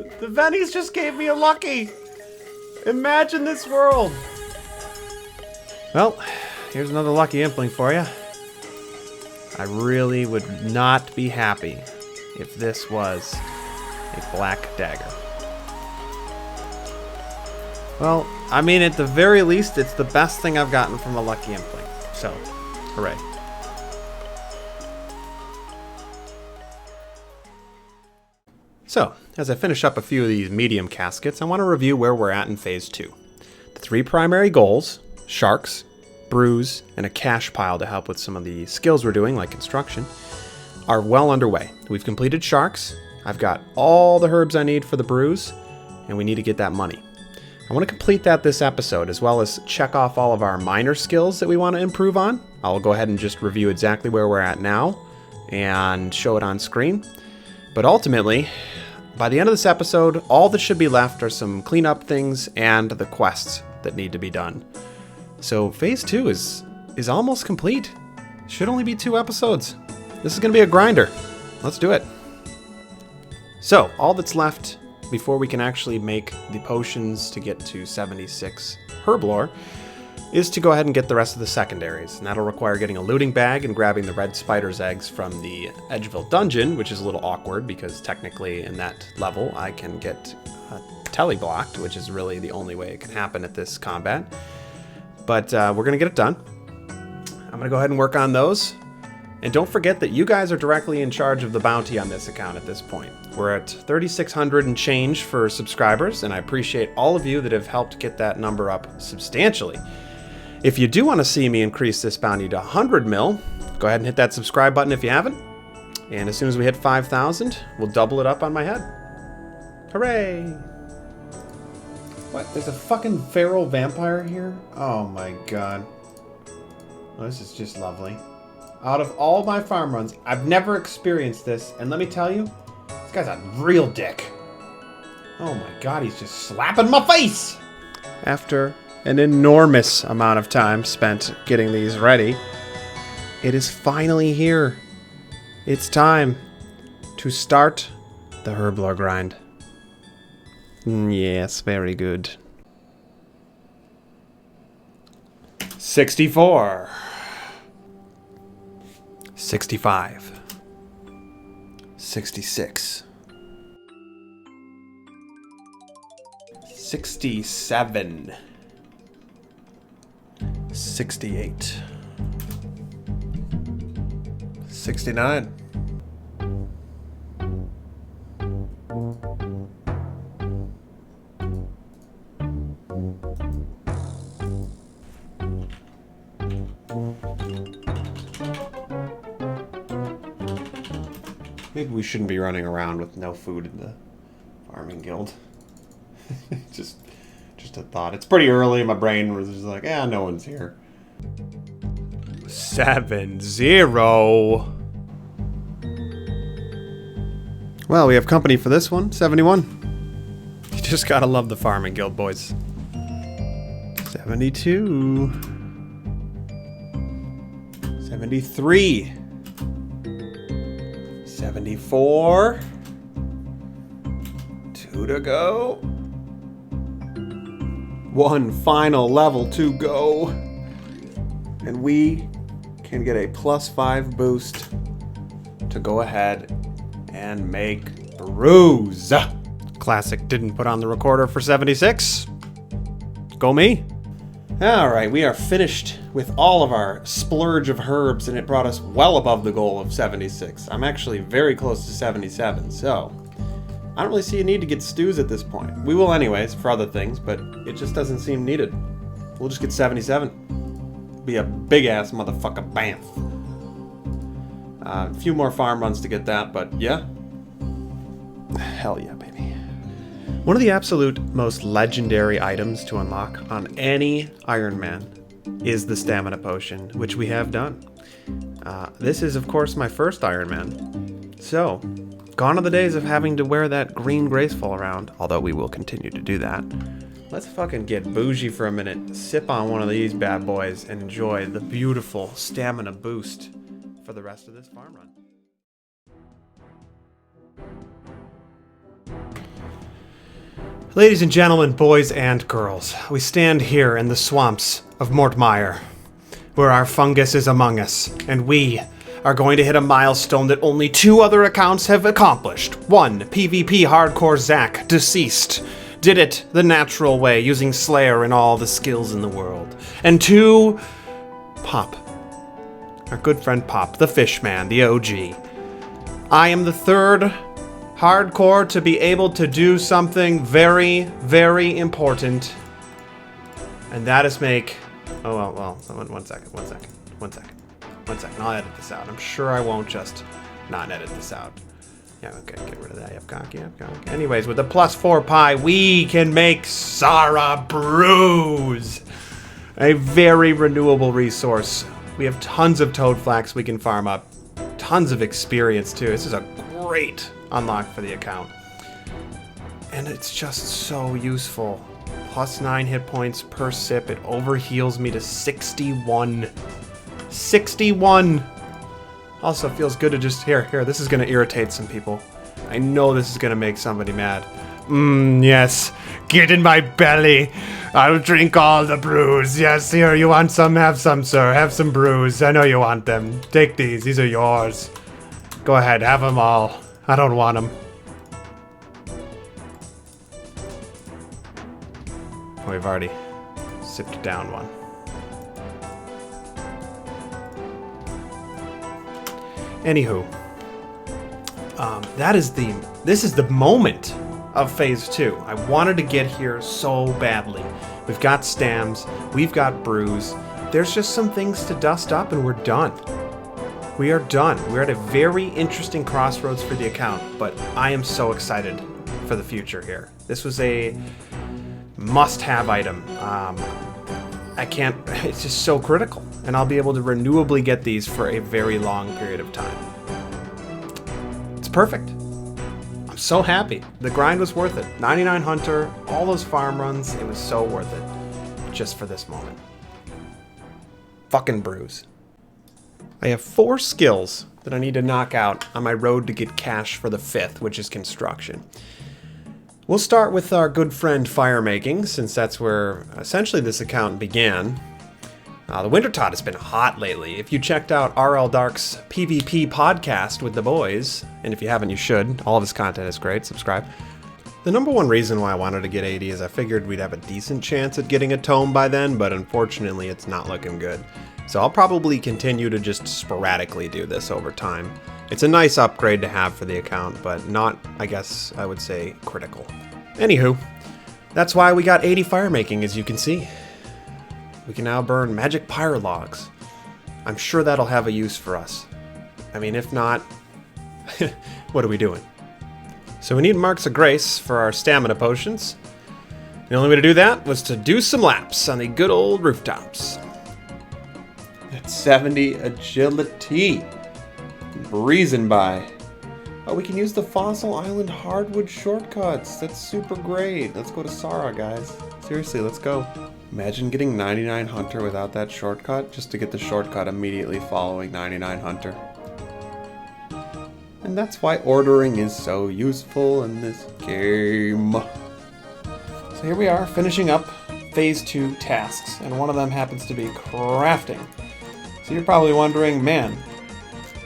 The Vennies just gave me a lucky. Imagine this world. Well, here's another lucky impling for you. I really would not be happy if this was a black dagger. Well, I mean, at the very least, it's the best thing I've gotten from a lucky impling. So, hooray. So, as I finish up a few of these medium caskets, I want to review where we're at in Phase 2. The 3 primary goals, sharks, brews, and a cash pile to help with some of the skills we're doing, like construction, are well underway. We've completed sharks, I've got all the herbs I need for the brews, and we need to get that money. I want to complete that this episode, as well as check off all of our minor skills that we want to improve on. I'll go ahead and just review exactly where we're at now, and show it on screen. But ultimately, by the end of this episode, all that should be left are some cleanup things and the quests that need to be done. So Phase 2 is almost complete. Should only be 2 episodes. This is going to be a grinder. Let's do it. So, all that's left before we can actually make the potions to get to 76 Herblore is to go ahead and get the rest of the secondaries. And that'll require getting a looting bag and grabbing the red spider's eggs from the Edgeville dungeon, which is a little awkward because technically in that level I can get teleblocked, which is really the only way it can happen at this combat. But we're going to get it done. I'm going to go ahead and work on those. And don't forget that you guys are directly in charge of the bounty on this account at this point. We're at 3,600 and change for subscribers, and I appreciate all of you that have helped get that number up substantially. If you do want to see me increase this bounty to 100 mil, go ahead and hit that subscribe button if you haven't. And as soon as we hit 5,000, we'll double it up on my head. Hooray! What? There's a fucking feral vampire here? Oh my god. Oh, this is just lovely. Out of all my farm runs, I've never experienced this, and let me tell you, this guy's a real dick. Oh my god, he's just slapping my face! After an enormous amount of time spent getting these ready, it is finally here. It's time to start the Herblore grind. Yes, very good. 64. 65. 66. 67. 68. 69. Maybe we shouldn't be running around with no food in the farming guild. just a thought. It's pretty early. My brain was just like, no one's here. 70. Well, we have company for this one. 71. You just gotta love the farming guild, boys. 72. 73. 74. 2 to go. 1 final level to go. And we can get a +5 boost to go ahead and make brews. Classic didn't put on the recorder for 76. Go me. Alright, we are finished with all of our splurge of herbs, and it brought us well above the goal of 76. I'm actually very close to 77, so I don't really see a need to get stews at this point. We will anyways, for other things, but it just doesn't seem needed. We'll just get 77. Be a big-ass motherfucker bamf. A few more farm runs to get that, but yeah. Hell yeah, baby. One of the absolute most legendary items to unlock on any Iron Man is the stamina potion, which we have done. This is, of course, my first Iron Man. So, gone are the days of having to wear that green graceful around, although we will continue to do that. Let's fucking get bougie for a minute, sip on one of these bad boys, and enjoy the beautiful stamina boost for the rest of this farm run. Ladies and gentlemen, boys and girls, we stand here in the swamps of Mortmire, where our fungus is among us, and we are going to hit a milestone that only 2 other accounts have accomplished. 1, PvP Hardcore Zach, deceased, did it the natural way, using Slayer and all the skills in the world. And 2, Pop. Our good friend Pop, the Fishman, the OG. I am the 3rd hardcore to be able to do something very, very important. And that is make... Oh, well, one second. I'll edit this out. I'm sure I won't just not edit this out. Yeah, okay, get rid of that. Yep, cocky. Anyways, with the +4 pi, we can make Saradomin Brews. A very renewable resource. We have tons of toad flax we can farm up. Tons of experience, too. This is a great unlock for the account. And it's just so useful. +9 hit points per sip. It overheals me to 61. 61! Also, feels good to just... Here, this is going to irritate some people. I know this is going to make somebody mad. Yes. Get in my belly. I'll drink all the brews. Yes, here, you want some? Have some, sir. Have some brews. I know you want them. Take these. These are yours. Go ahead, have them all. I don't want them. Oh, we've already sipped down one. Anywho, this is the moment of Phase 2. I wanted to get here so badly. We've got stams, we've got brews. There's just some things to dust up and we're done. We are done. We're at a very interesting crossroads for the account, but I am so excited for the future here. This was a must-have item. It's just so critical, and I'll be able to renewably get these for a very long period of time. It's perfect. I'm so happy. The grind was worth it. 99 Hunter, all those farm runs, it was so worth it. Just for this moment. Fucking brews. I have 4 skills that I need to knock out on my road to get cash for the 5th, which is construction. We'll start with our good friend Firemaking, since that's where essentially this account began. The Wintertot has been hot lately. If you checked out RL Dark's PvP podcast with the boys, and if you haven't, you should. All of his content is great. Subscribe. The number one reason why I wanted to get 80 is I figured we'd have a decent chance at getting a tome by then, but unfortunately it's not looking good. So I'll probably continue to just sporadically do this over time. It's a nice upgrade to have for the account, but not, I guess I would say, critical. Anywho, that's why we got 80 Firemaking, as you can see. We can now burn magic pyre logs. I'm sure that'll have a use for us. I mean, if not, what are we doing? So we need Marks of Grace for our stamina potions. The only way to do that was to do some laps on the good old rooftops. At 70 agility. Breezing by. Oh, we can use the Fossil Island hardwood shortcuts. That's super great. Let's go to Sara, guys. Seriously, let's go. Imagine getting 99 Hunter without that shortcut, just to get the shortcut immediately following 99 Hunter. And that's why ordering is so useful in this game. So here we are, finishing up Phase 2 tasks, and one of them happens to be crafting. So you're probably wondering, man,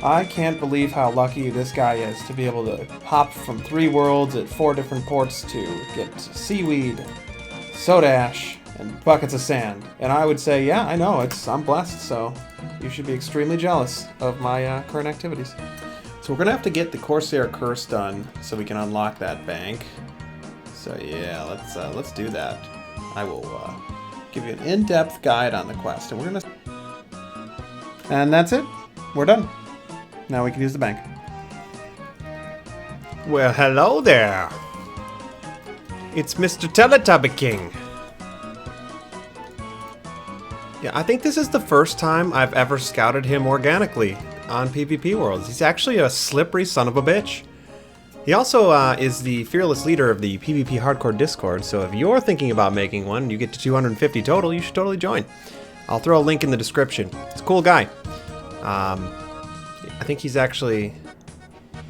I can't believe how lucky this guy is to be able to hop from 3 worlds at 4 different ports to get seaweed, soda ash, and buckets of sand. And I would say, yeah, I know, I'm blessed, so you should be extremely jealous of my current activities. So we're gonna have to get the Corsair Curse done so we can unlock that bank. So yeah, let's do that. I will give you an in-depth guide on the quest, and that's it. We're done. Now we can use the bank. Well, hello there. It's Mr. Teletubby King. Yeah, I think this is the first time I've ever scouted him organically on PvP Worlds. He's actually a slippery son of a bitch. He also is the fearless leader of the PvP Hardcore Discord, so if you're thinking about making one and you get to 250 total, you should totally join. I'll throw a link in the description. He's a cool guy. I think he's actually...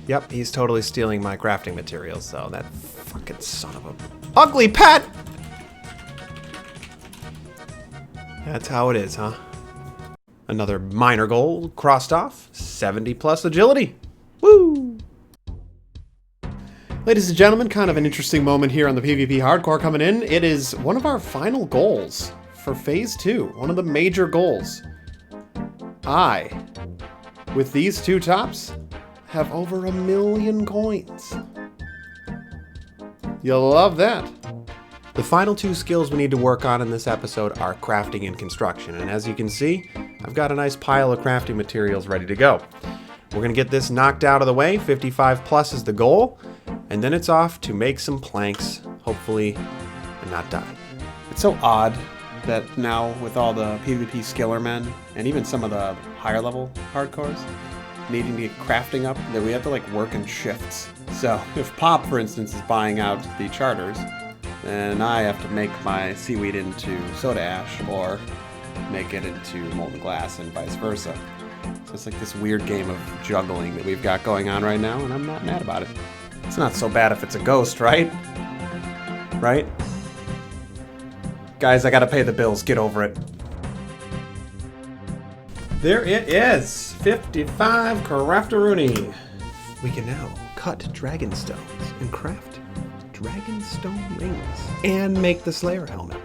Yep, he's totally stealing my crafting materials, though. That fucking son of a Ugly pet! That's how it is, huh? Another minor goal crossed off. 70 plus agility. Woo! Ladies and gentlemen, kind of an interesting moment here on the PvP Hardcore coming in. It is one of our final goals for Phase 2. One of the major goals. With these two tops, have over 1 million coins. You'll love that. The final two skills we need to work on in this episode are crafting and construction. And as you can see, I've got a nice pile of crafting materials ready to go. We're going to get this knocked out of the way. 55 plus is the goal. And then it's off to make some planks, hopefully, and not die. It's so odd that now with all the PvP skiller men, and even some of the higher level hardcores, needing to get crafting up, that we have to like work in shifts. So if Pop, for instance, is buying out the charters, then I have to make my seaweed into soda ash or make it into molten glass and vice versa. So it's like this weird game of juggling that we've got going on right now, and I'm not mad about it. It's not so bad if it's a ghost, right? Right? Guys, I gotta pay the bills. Get over it. There it is. 55 Crafteroonie. We can now cut dragon stones and craft dragonstone rings and make the Slayer helmet.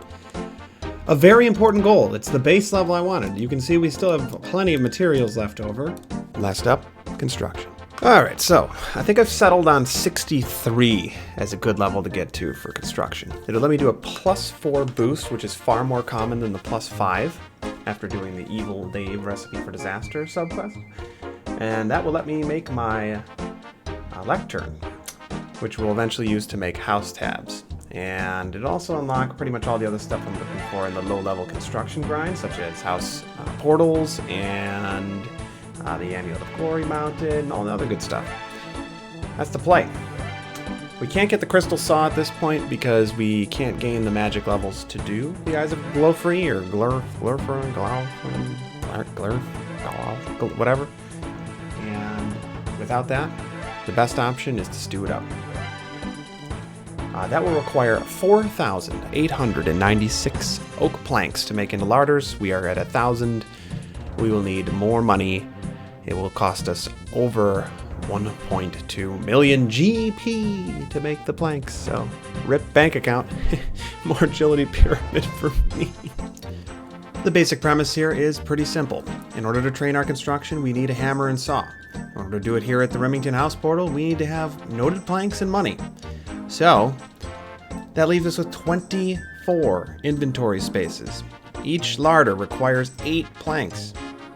A very important goal. It's the base level I wanted. You can see we still have plenty of materials left over. Last up, construction. Alright, so I think I've settled on 63 as a good level to get to for construction. It'll let me do a +4 boost, which is far more common than the +5 after doing the Evil Dave Recipe for Disaster subquest. And that will let me make my lectern, which we'll eventually use to make house tabs. And it'll also unlock pretty much all the other stuff I'm looking for in the low-level construction grind, such as house portals and the Amulet of Glory mounted, and all the other good stuff. That's the play. We can't get the Crystal Saw at this point because we can't gain the magic levels to do the Eyes of Glowfree or whatever. And without that, the best option is to stew it up. That will require 4,896 oak planks to make into larders. We are at 1,000. We will need more money. It will cost us over 1.2 million GP to make the planks. So, rip bank account. More agility pyramid for me. The basic premise here is pretty simple. In order to train our construction, we need a hammer and saw. In order to do it here at the Remington House Portal, we need to have noted planks and money. So, that leaves us with 24 inventory spaces. Each larder requires 8 planks.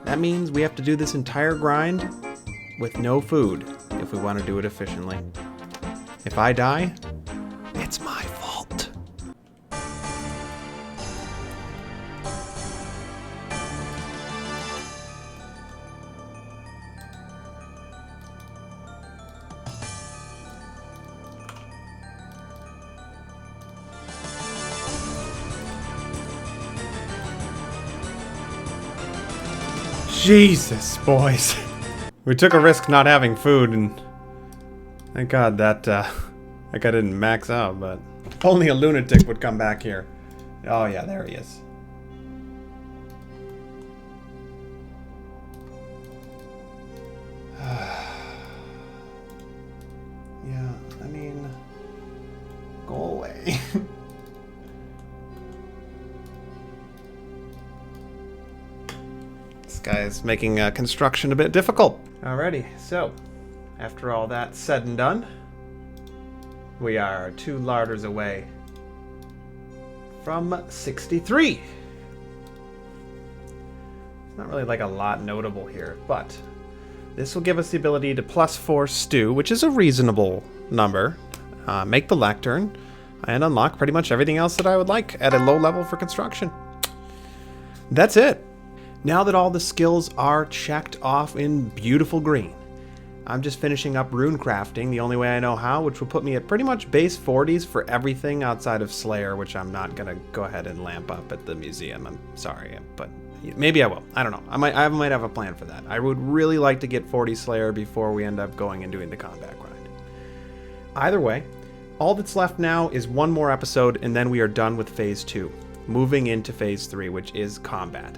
That means we have to do this entire grind with no food if we want to do it efficiently. If I die, it's my fault. Jesus, boys. We took a risk not having food, and thank God that I didn't max out, but only a lunatic would come back here. Oh yeah, there he is. Yeah, I mean, go away. This guy is making construction a bit difficult. Alrighty, so after all that said and done, we are 2 larders away from 63. It's not really like a lot notable here, but this will give us the ability to +4 stew, which is a reasonable number, make the lectern, and unlock pretty much everything else that I would like at a low level for construction. That's it. Now that all the skills are checked off in beautiful green, I'm just finishing up rune crafting the only way I know how, which will put me at pretty much base 40s for everything outside of Slayer, which I'm not going to go ahead and lamp up at the museum. I'm sorry, but maybe I will. I don't know. I might have a plan for that. I would really like to get 40 Slayer before we end up going and doing the combat grind. Either way, All that's left now is one more episode, and then we are done with Phase 2, moving into Phase 3, which is combat.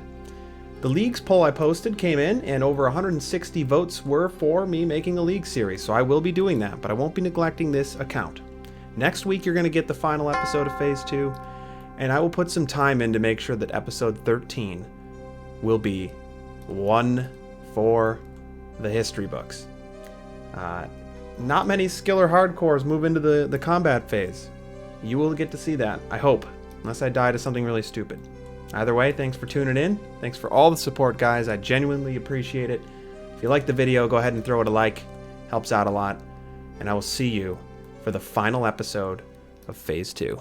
The Leagues poll I posted came in, and over 160 votes were for me making a League series, so I will be doing that, but I won't be neglecting this account. Next week, you're going to get the final episode of Phase 2, and I will put some time in to make sure that episode 13 will be one for the history books. Not many skiller hardcores move into the combat phase. You will get to see that, I hope, unless I die to something really stupid. Either way, thanks for tuning in. Thanks for all the support, guys. I genuinely appreciate it. If you like the video, go ahead and throw it a like. Helps out a lot. And I will see you for the final episode of Phase 2.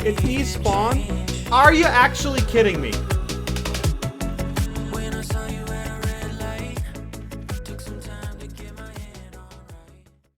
It despawned? Are you actually kidding me?